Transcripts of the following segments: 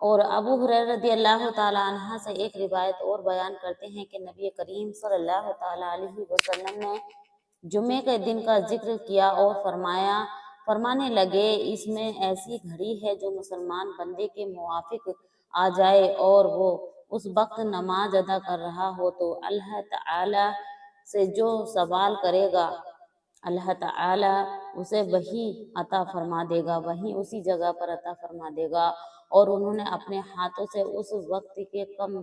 اور ابو ہریرہ رضی اللہ تعالیٰ عنہ سے ایک روایت اور بیان کرتے ہیں کہ نبی کریم صلی اللہ تعالیٰ علیہ وسلم نے جمعے کے دن کا ذکر کیا اور فرمانے لگے، اس میں ایسی گھڑی ہے جو مسلمان بندے کے موافق آ جائے اور وہ اس وقت نماز ادا کر رہا ہو تو اللہ تعالی سے جو سوال کرے گا اللہ تعالی اسے وہی عطا فرما دے گا، وہی اسی جگہ پر عطا فرما دے گا۔ اور انہوں نے اپنے ہاتھوں سے اس وقت کے کم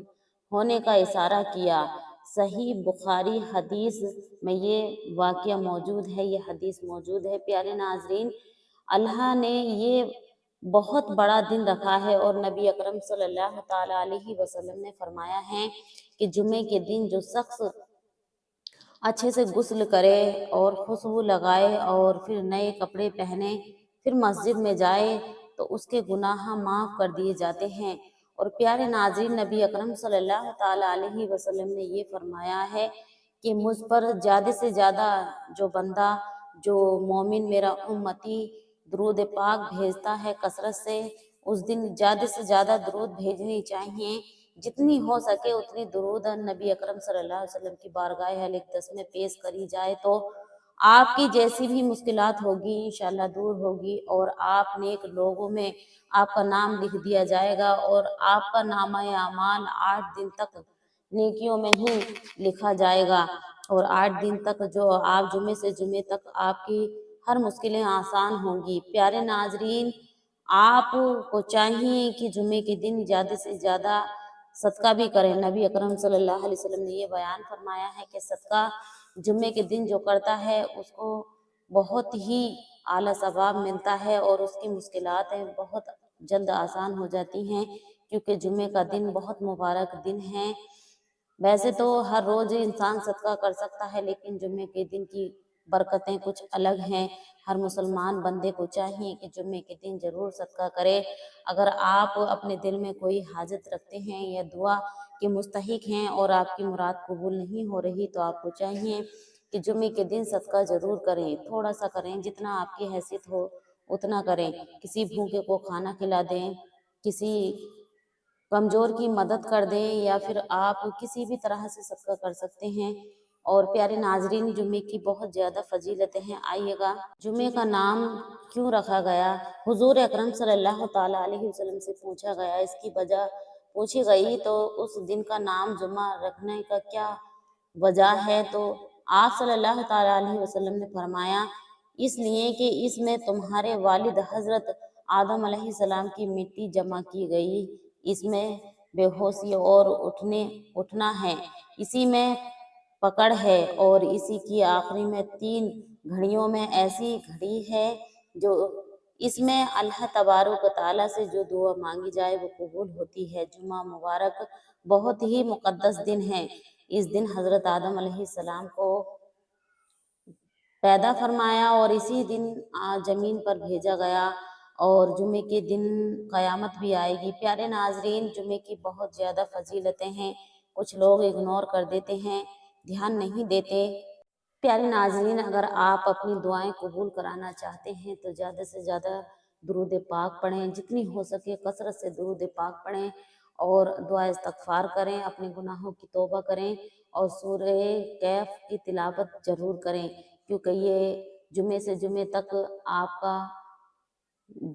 ہونے کا اشارہ کیا۔ صحیح بخاری حدیث میں یہ واقعہ موجود ہے، یہ حدیث موجود ہے۔ پیارے ناظرین، اللہ نے یہ بہت بڑا دن رکھا ہے اور نبی اکرم صلی اللہ تعالیٰ علیہ وسلم نے فرمایا ہے کہ جمعے کے دن جو شخص اچھے سے غسل کرے اور خوشبو لگائے اور پھر نئے کپڑے پہنے پھر مسجد میں جائے تو اس کے گناہ معاف کر دیے جاتے ہیں۔ اور پیارے ناظرین، نبی اکرم صلی اللہ تعالیٰ علیہ وسلم نے یہ فرمایا ہے کہ مجھ پر زیادہ سے زیادہ جو بندہ جو مومن میرا امتی درود پاک بھیجتا ہے کثرت سے، اس دن زیادہ سے زیادہ درود بھیجنی چاہیے، جتنی ہو سکے اتنی درود نبی اکرم صلی اللہ علیہ وسلم کی بارگاہ اقدس میں پیش کری جائے تو آپ کی جیسی بھی مشکلات ہوگی انشاءاللہ دور ہوگی اور آپ نیک لوگوں میں آپ کا نام لکھ دیا جائے گا اور آپ کا نامہ اعمال 8 دن تک نیکیوں میں ہی لکھا جائے گا۔ اور 8 دن تک جو آپ جمعے سے جمعے تک آپ کی ہر مشکلیں آسان ہوں گی۔ پیارے ناظرین، آپ کو چاہیے کہ جمعے کے دن زیادہ سے زیادہ صدقہ بھی کریں۔ نبی اکرم صلی اللہ علیہ وسلم نے یہ بیان فرمایا ہے کہ صدقہ جمعے کے دن جو کرتا ہے اس کو بہت ہی اعلیٰ ثواب ملتا ہے اور اس کی مشکلات بہت جلد آسان ہو جاتی ہیں، کیونکہ جمعے کا دن بہت مبارک دن ہے۔ ویسے تو ہر روز انسان صدقہ کر سکتا ہے لیکن جمعے کے دن کی برکتیں کچھ الگ ہیں۔ ہر مسلمان بندے کو چاہیے کہ جمعے کے دن ضرور صدقہ کرے۔ اگر آپ اپنے دل میں کوئی حاجت رکھتے ہیں یا دعا کے مستحق ہیں اور آپ کی مراد قبول نہیں ہو رہی تو آپ کو چاہیے کہ جمعے کے دن صدقہ ضرور کریں، تھوڑا سا کریں، جتنا آپ کی حیثیت ہو اتنا کریں۔ کسی بھوکے کو کھانا کھلا دیں، کسی کمزور کی مدد کر دیں یا پھر آپ کسی بھی طرح سے صدقہ کر سکتے ہیں۔ اور پیارے ناظرین، جمعے کی بہت زیادہ فضیلتیں ہیں۔ آئیے گا جمعے کا نام کیوں رکھا گیا؟ حضور اکرم صلی اللہ تعالیٰ علیہ وسلم سے پوچھا گیا، اس کی وجہ پوچھی گئی تو اس دن کا نام جمعہ رکھنے کا کیا وجہ ہے؟ تو آپ صلی اللہ تعالیٰ علیہ وسلم نے فرمایا، اس لیے کہ اس میں تمہارے والد حضرت آدم علیہ السلام کی مٹی جمع کی گئی، اس میں بے ہوشی اور اٹھنا ہے، اسی میں پکڑ ہے اور اسی کی آخری میں 3 گھڑیوں میں ایسی گھڑی ہے جو اس میں اللہ تبارک و تعالیٰ سے جو دعا مانگی جائے وہ قبول ہوتی ہے۔ جمعہ مبارک بہت ہی مقدس دن ہے۔ اس دن حضرت آدم علیہ السلام کو پیدا فرمایا اور اسی دن زمین پر بھیجا گیا اور جمعے کے دن قیامت بھی آئے گی۔ پیارے ناظرین، جمعے کی بہت زیادہ فضیلتیں ہیں، کچھ لوگ اگنور کر دیتے ہیں، دھیان نہیں دیتے۔ پیارے ناظرین، اگر آپ اپنی دعائیں قبول کرانا چاہتے ہیں تو زیادہ سے زیادہ درود پاک پڑھیں، جتنی ہو سکے کثرت سے درود پاک پڑھیں اور دعا استغفار کریں، اپنے گناہوں کی توبہ کریں اور سورہ کہف کی تلاوت ضرور کریں، کیونکہ یہ جمعے سے جمعے تک آپ کا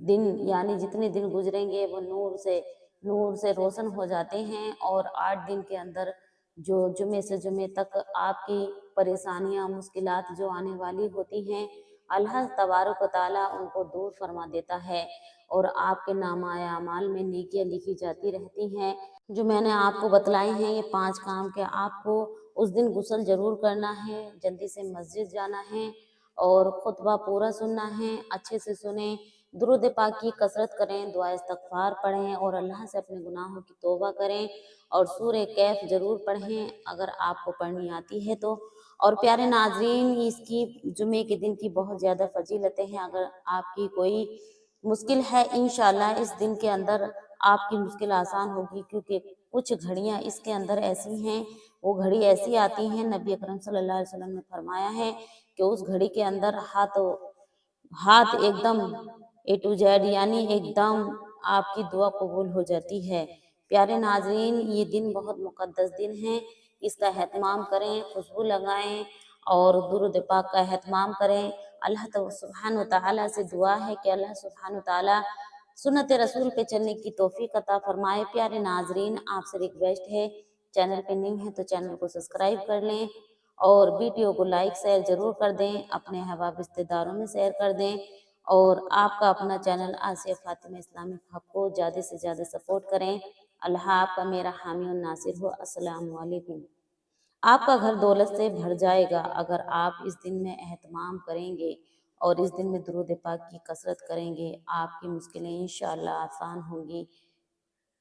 دن یعنی جتنے دن گزریں گے وہ نور سے روشن ہو جاتے ہیں اور 8 دن کے اندر جو جمعے سے جمعے تک آپ کی پریشانیاں مشکلات جو آنے والی ہوتی ہیں اللہ تبارک و تعالیٰ ان کو دور فرما دیتا ہے اور آپ کے نامہ اعمال میں نیکیاں لکھی جاتی رہتی ہیں۔ جو میں نے آپ کو بتلائی ہیں یہ 5 کام کہ آپ کو اس دن غسل ضرور کرنا ہے، جلدی سے مسجد جانا ہے اور خطبہ پورا سننا ہے، اچھے سے سنیں، درود پاک کی کثرت کریں، دعا استغفار پڑھیں اور اللہ سے اپنے گناہوں کی توبہ کریں اور سورہ کہف ضرور پڑھیں اگر آپ کو پڑھنی آتی ہے تو۔ اور پیارے ناظرین، اس کی جمعے کے دن کی بہت زیادہ فضیلتیں ہیں۔ اگر آپ کی کوئی مشکل ہے انشاءاللہ اس دن کے اندر آپ کی مشکل آسان ہوگی، کیونکہ کچھ گھڑیاں اس کے اندر ایسی ہیں، وہ گھڑی ایسی آتی ہیں، نبی اکرم صلی اللہ علیہ وسلم نے فرمایا ہے کہ اس گھڑی کے اندر ہاتھ ایک دم A to Z یعنی ایک دم آپ کی دعا قبول ہو جاتی ہے۔ پیارے ناظرین، یہ دن بہت مقدس دن ہے، اس کا اہتمام کریں، خوشبو لگائیں اور درود پاک کا اہتمام کریں۔ اللہ سبحانہ وتعالیٰ سے دعا ہے کہ اللہ سبحانہ وتعالیٰ سنت رسول پہ چلنے کی توفیق عطا فرمائے۔ پیارے ناظرین، آپ سے ریکویسٹ ہے، چینل پہ نیو ہیں تو چینل کو سبسکرائب کر لیں اور ویڈیو کو لائک شیئر ضرور کر دیں، اپنے احباب رشتہ داروں میں شیئر کر دیں، اور آپ کا اپنا channel Asiya Fatima Islamic hub کو زیادہ سے زیادہ سپورٹ کریں۔ اللہ آپ کا میرا حامی و ناصر ہو۔ السلام علیکم۔ آپ کا گھر دولت سے بھر جائے گا اگر آپ اس دن میں اہتمام کریں گے اور اس دن میں درود پاک کی کثرت کریں گے۔ آپ کی مشکلیں انشاءاللہ آسان ہوں گی۔